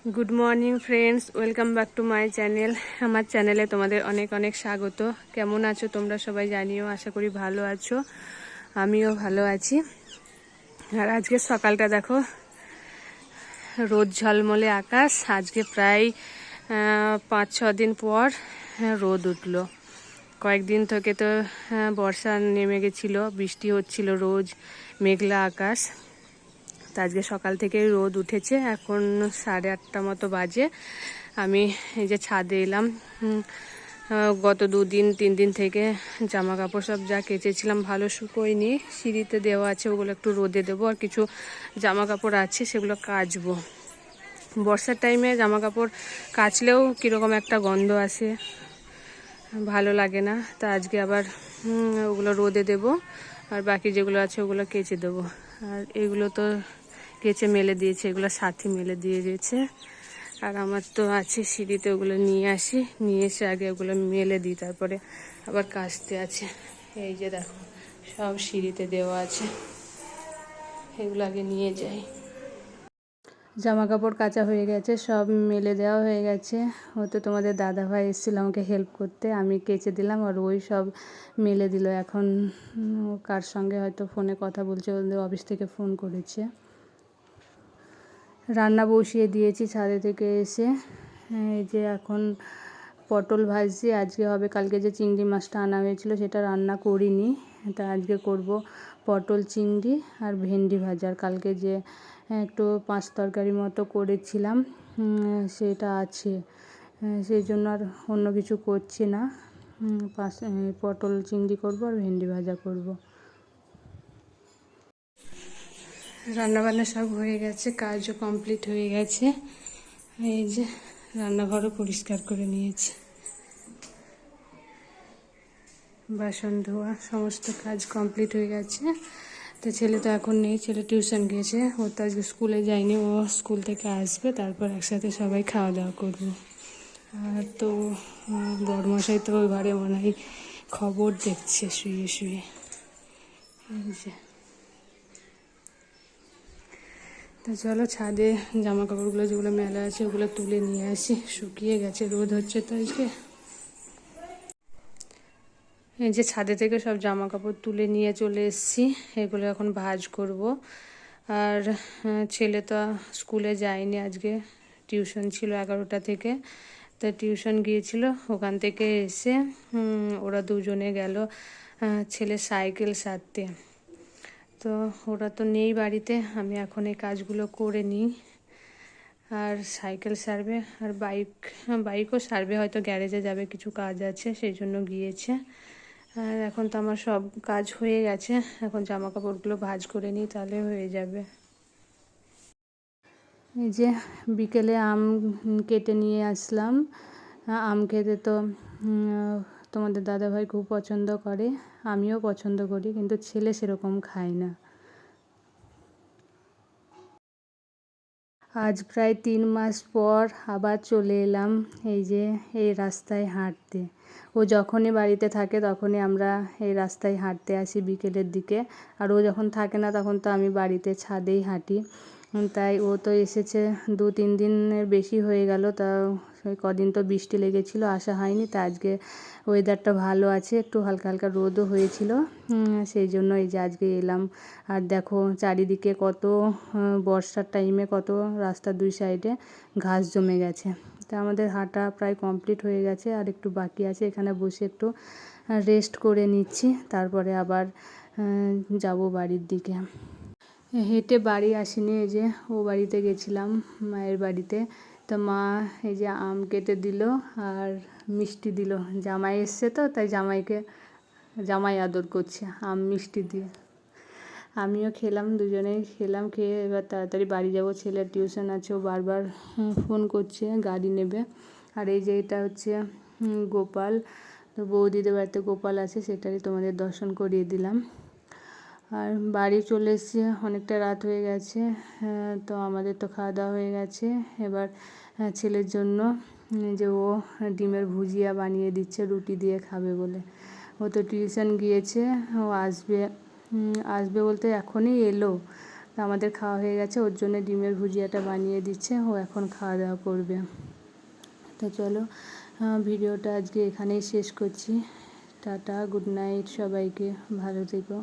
Good morning friends, welcome back to my channel. আমার চ্যানেলে তোমাদের অনেক অনেক স্বাগত। কেমন আছো তোমরা সবাই জানিও, আশা করি ভালো আছো। আমিও ভালো আছি। আর আজকে সকালটা দেখো, রোদ ঝলমলে আকাশ। আজকে প্রায় 5-6 দিন পর রোদ উঠলো। কয়েকদিন থেকে তো বর্ষা নেমে গেছিলো, বৃষ্টি হচ্ছিল, রোজ মেঘলা আকাশ। তো আজকে সকাল থেকে রোদ উঠেছে। এখন 8:30 মতো বাজে। আমি এই যে ছাদে এলাম। গত 2-3 দিন থেকে জামা কাপড় সব যা কেচেছিলাম ভালো শুকোয়নি, সিঁড়িতে দেওয়া আছে, ওগুলো একটু রোদে দেবো। আর কিছু জামা কাপড় আছে, সেগুলো কাচবো। বর্ষার টাইমে জামা কাপড় কাচলেও কীরকম একটা গন্ধ আসে, ভালো লাগে না। তা আজকে আবার ওগুলো রোদে দেবো, আর বাকি যেগুলো আছে ওগুলো কেচে দেবো। আর এগুলো তো কেচে মেলে দিয়েছে, এগুলো সাথী মেলে দিয়ে দিয়েছে। আর আমার তো আছে সিঁড়িতে, ওগুলো নিয়ে আসি, নিয়ে এসে আগে ওগুলো মেলে দিই, তারপরে আবার কাচতে আছে। এই যে দেখো, সব সিঁড়িতে দেওয়া আছে, এগুলো আগে নিয়ে যাই। জামা কাপড় কাচা হয়ে গেছে, সব মেলে দেওয়া হয়ে গেছে। হয়তো তোমাদের দাদাভাই এসেছিল আমাকে হেল্প করতে, আমি কেচে দিলাম আর ওই সব মেলে দিল। এখন কার সঙ্গে হয়তো ফোনে কথা বলছে, ওদের অফিস থেকে ফোন করেছে। রান্না বসিয়ে দিয়েছি ছাদে থেকে এসে। এই যে এখন পটল ভাজছি, আজকে হবে। কালকে যে চিংড়ি মাছটা আনা হয়েছিল সেটা রান্না করিনি, তা আজকে করব পটল চিংড়ি আর ভেন্ডি ভাজা। আর কালকে যে একটু পাঁচ তরকারি মতো করেছিলাম সেটা আছে, সেই জন্য আর অন্য কিছু করছি না। পটল চিংড়ি করব আর ভেন্ডি ভাজা করব। রান্নাবান্না সব হয়ে গেছে, কাজও কমপ্লিট হয়ে গেছে। এই যে রান্নাঘরও পরিষ্কার করে নিয়েছি, বাসন ধোয়া সমস্ত কাজ কমপ্লিট হয়ে গেছে। তো ছেলে তো এখন নেই, ছেলে টিউশন গিয়েছে। ও তো আজকে স্কুলে যায়নি, ও স্কুল থেকে আসবে, তারপর একসাথে সবাই খাওয়া দাওয়া করবো। আর তো বড়মশাই তো ওই ঘরে মনে হয় খবর দেখছে শুয়ে শুয়ে। এই যে, তো চলো ছাদে জামা কাপড়গুলো যেগুলো মেলা আছে ওগুলো তুলে নিয়ে আসি, শুকিয়ে গেছে, রোদ হচ্ছে তো আজকে। এই যে ছাদে থেকে সব জামা কাপড় তুলে নিয়ে চলে এসেছি, এগুলো এখন ভাঁজ করব। আর ছেলে তো স্কুলে যায়নি, আজকে টিউশন ছিল 11টা থেকে। তো টিউশন গিয়েছিল, ওখান থেকে এসে ওরা দুজনে গেল ছেলে সাইকেল সারতে। তো ওরা তো নেই বাড়িতে, আমি এখন এই কাজগুলো করে নিই। আর সাইকেল সারবে, আর বাইকও সারবে, হয়তো গ্যারেজে যাবে, কিছু কাজ আছে সেই জন্য গিয়েছে। আর এখন তো আমার সব কাজ হয়ে গেছে, এখন জামা কাপড়গুলো ভাঁজ করে নিই, তাহলে হয়ে যাবে। এই যে বিকেলে আম কেটে নিয়ে আসলাম। আম খেতে তো তোমাদের দাদাভাই খুব পছন্দ করে, আমিও পছন্দ করি, কিন্তু ছেলে সেরকম খায় না। আজ প্রায় 3 মাস পর আবার চলে এলাম এই যে এই রাস্তায় হাঁটতে। ও যখনই বাড়িতে থাকে তখনই আমরা এই রাস্তায় হাঁটতে আসি বিকেলের দিকে। আর ও যখন থাকে না তখন তো আমি বাড়িতে ছাদেই হাঁটি। তাই ও তো এসেছে 2-3 দিনের বেশি হয়ে গেল, তা কদিন তো বৃষ্টি লেগেছিলো, আসা হয়নি। তা আজকে ওয়েদারটা ভালো আছে, একটু হালকা হালকা রোদও হয়েছিল, সেই জন্য এই যে আজকে এলাম। আর দেখো চারিদিকে কত বর্ষার টাইমে কত রাস্তার দুই সাইডে ঘাস জমে গেছে। তা আমাদের হাঁটা প্রায় কমপ্লিট হয়ে গেছে, আর একটু বাকি আছে। এখানে বসে একটু রেস্ট করে নিচ্ছি, তারপরে আবার যাব বাড়ির দিকে। হেঁটে বাড়ি আসিনি, এই যে ও বাড়িতে গেছিলাম, মায়ের বাড়িতে। তো মা এই যে আম কেটে দিল আর মিষ্টি দিল। জামাই এসছে তো, তাই জামাই আদর করছে আম মিষ্টি দিয়ে। আমিও খেলাম, দুজনেই খেলাম। খেয়ে এবার তাড়াতাড়ি বাড়ি যাব, ছেলের টিউশন আছে, ও বারবার ফোন করছে গাড়ি নেবে। আর এই যে এটা হচ্ছে গোপাল, তো বৌদিদের বাড়িতে গোপাল আছে, সেটারই তোমাদের দর্শন করিয়ে দিলাম। আর বাড়ি চলে এসেছি, অনেকটা রাত হয়ে গেছে। তো আমাদের তো খাওয়া দাওয়া হয়ে গেছে। এবার ছেলের জন্য যে ও ডিমের ভুজিয়া বানিয়ে দিচ্ছে, রুটি দিয়ে খাবে বলে। ও তো টিউশন গিয়েছে, ও আসবে বলতে এখনই এলো। তো আমাদের খাওয়া হয়ে গেছে, ওর জন্য ডিমের ভুজিয়াটা বানিয়ে দিচ্ছে, ও এখন খাওয়া দাওয়া করবে। তো চলো ভিডিওটা আজকে এখানেই শেষ করছি। টাটা, গুড নাইট সবাইকে, ভালো থেকো।